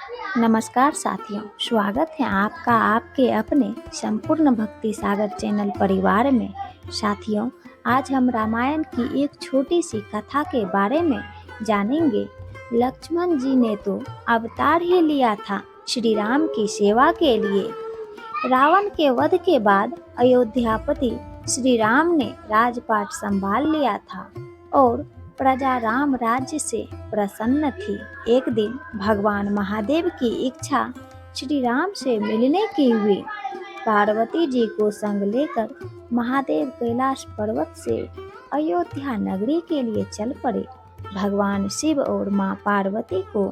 नमस्कार साथियों, स्वागत है आपका आपके अपने संपूर्ण भक्ति सागर चैनल परिवार में। साथियों, आज हम रामायण की एक छोटी सी कथा के बारे में जानेंगे। लक्ष्मण जी ने तो अवतार ही लिया था श्री राम की सेवा के लिए। रावण के वध के बाद अयोध्यापति श्री राम ने राजपाट संभाल लिया था और प्रजा राम राज्य से प्रसन्न थी। एक दिन भगवान महादेव की इच्छा श्री राम से मिलने की हुई। पार्वती जी को संग लेकर महादेव कैलाश पर्वत से अयोध्या नगरी के लिए चल पड़े। भगवान शिव और मां पार्वती को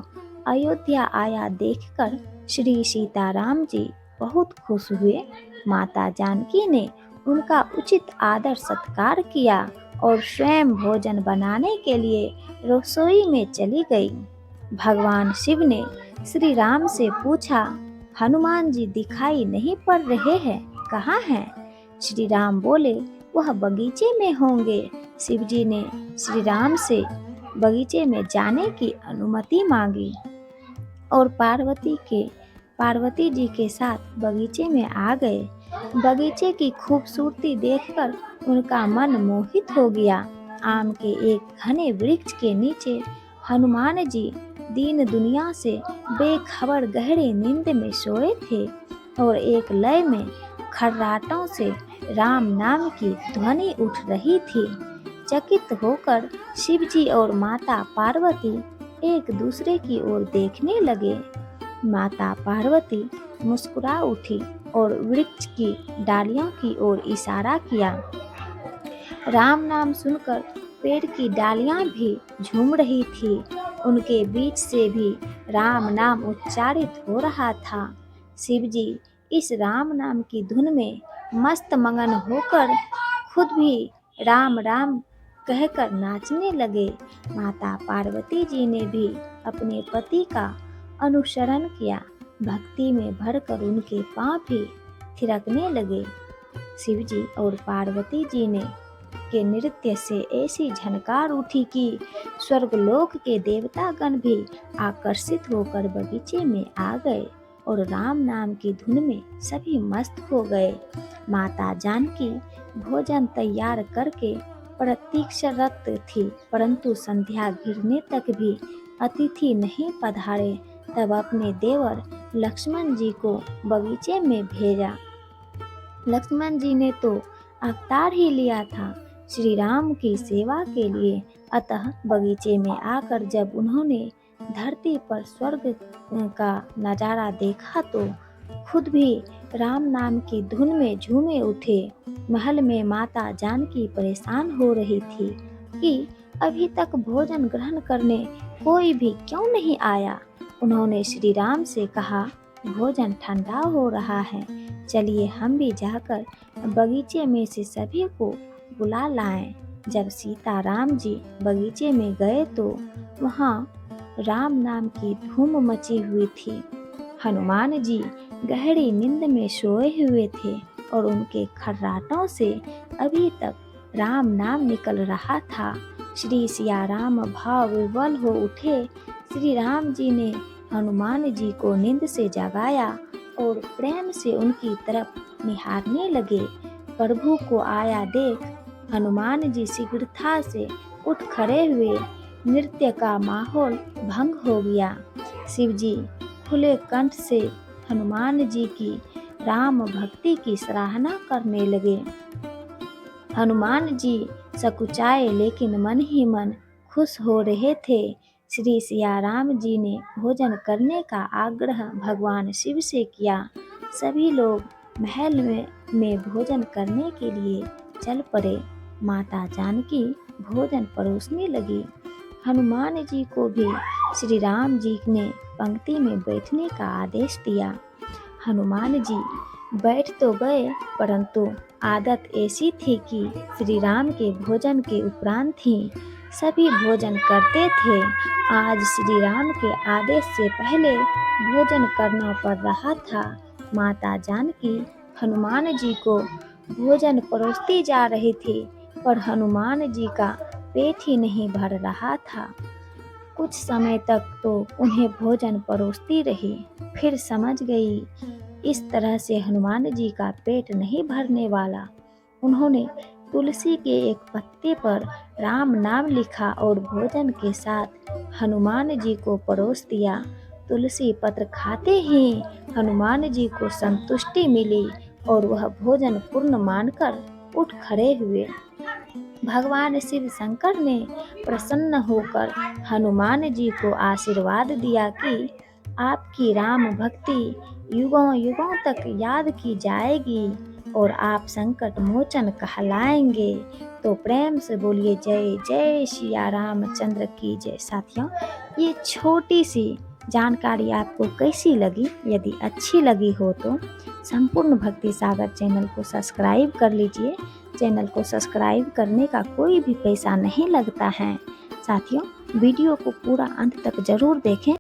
अयोध्या आया देखकर श्री सीताराम जी बहुत खुश हुए। माता जानकी ने उनका उचित आदर सत्कार किया और स्वयं भोजन बनाने के लिए रसोई में चली गई। भगवान शिव ने श्री राम से पूछा, हनुमान जी दिखाई नहीं पड़ रहे हैं, कहाँ हैं? श्री राम बोले, वह बगीचे में होंगे। शिव जी ने श्री राम से बगीचे में जाने की अनुमति मांगी और पार्वती जी के साथ बगीचे में आ गए। बगीचे की खूबसूरती देखकर उनका मन मोहित हो गया। आम के एक घने वृक्ष के नीचे हनुमान जी दीन दुनिया से बेखबर गहरे नींद में सोए थे और एक लय में खर्राटों से राम नाम की ध्वनि उठ रही थी। चकित होकर शिव जी और माता पार्वती एक दूसरे की ओर देखने लगे। माता पार्वती मुस्कुरा उठी और वृक्ष की डालियों की ओर इशारा किया। राम नाम सुनकर पेड़ की डालियां भी झूम रही थी। उनके बीच से भी राम नाम उच्चारित हो रहा था। शिव जी इस राम नाम की धुन में मस्त मगन होकर खुद भी राम राम कहकर नाचने लगे। माता पार्वती जी ने भी अपने पति का अनुसरण किया। भक्ति में भरकर उनके पांव भी थिरकने लगे। शिव जी और पार्वती जी ने के नृत्य से ऐसी झनकार उठी कि स्वर्गलोक के देवतागण भी आकर्षित होकर बगीचे में आ गए और राम नाम की धुन में सभी मस्त हो गए। माता जानकी भोजन तैयार करके प्रतीक्षारत थी, परंतु संध्या घिरने तक भी अतिथि नहीं पधारे। तब अपने देवर लक्ष्मण जी को बगीचे में भेजा। लक्ष्मण जी ने तो अवतार ही लिया था श्री राम की सेवा के लिए। अतः बगीचे में आकर जब उन्होंने धरती पर स्वर्ग का नजारा देखा तो खुद भी राम नाम की धुन में झूमे उठे। महल में माता जानकी परेशान हो रही थी कि अभी तक भोजन ग्रहण करने कोई भी क्यों नहीं आया। उन्होंने श्री राम से कहा, भोजन ठंडा हो रहा है, चलिए हम भी जाकर बगीचे में से सभी को बुला लाएं। जब सीताराम जी बगीचे में गए तो वहां राम नाम की धूम मची हुई थी। हनुमान जी गहरी नींद में सोए हुए थे और उनके खर्राटों से अभी तक राम नाम निकल रहा था। श्री सिया राम भाव विवल हो उठे। श्री राम जी ने हनुमान जी को नींद से जगाया और प्रेम से उनकी तरफ निहारने लगे। प्रभु को आया देख हनुमान जी शीघ्रता से उठ खड़े हुए। नृत्य का माहौल भंग हो गया। शिव जी खुले कंठ से हनुमान जी की राम भक्ति की सराहना करने लगे। हनुमान जी सकुचाए लेकिन मन ही मन खुश हो रहे थे। श्री सिया राम जी ने भोजन करने का आग्रह भगवान शिव से किया। सभी लोग महल में भोजन करने के लिए चल पड़े। माता जानकी भोजन परोसने लगी। हनुमान जी को भी श्री राम जी ने पंक्ति में बैठने का आदेश दिया। हनुमान जी बैठ तो गए, परंतु आदत ऐसी थी कि श्री राम के भोजन के उपरांत ही सभी भोजन करते थे। आज श्री राम के आदेश से पहले भोजन करना पड़ रहा था। माता जानकी हनुमान जी को भोजन परोसती जा रही थी, पर हनुमान जी का पेट ही नहीं भर रहा था। कुछ समय तक तो उन्हें भोजन परोसती रही, फिर समझ गई इस तरह से हनुमान जी का पेट नहीं भरने वाला। उन्होंने तुलसी के एक पत्ते पर राम नाम लिखा और भोजन के साथ हनुमान जी को परोस दिया। तुलसी पत्र खाते ही हनुमान जी को संतुष्टि मिली और वह भोजन पूर्ण मानकर उठ खड़े हुए। भगवान शिव शंकर ने प्रसन्न होकर हनुमान जी को आशीर्वाद दिया कि आपकी राम भक्ति युगों युगों तक याद की जाएगी और आप संकट मोचन कहलाएंगे। तो प्रेम से बोलिए जय जय सिया रामचंद्र की जय। साथियों, ये छोटी सी जानकारी आपको कैसी लगी? यदि अच्छी लगी हो तो संपूर्ण भक्ति सागर चैनल को सब्सक्राइब कर लीजिए। चैनल को सब्सक्राइब करने का कोई भी पैसा नहीं लगता है। साथियों, वीडियो को पूरा अंत तक जरूर देखें।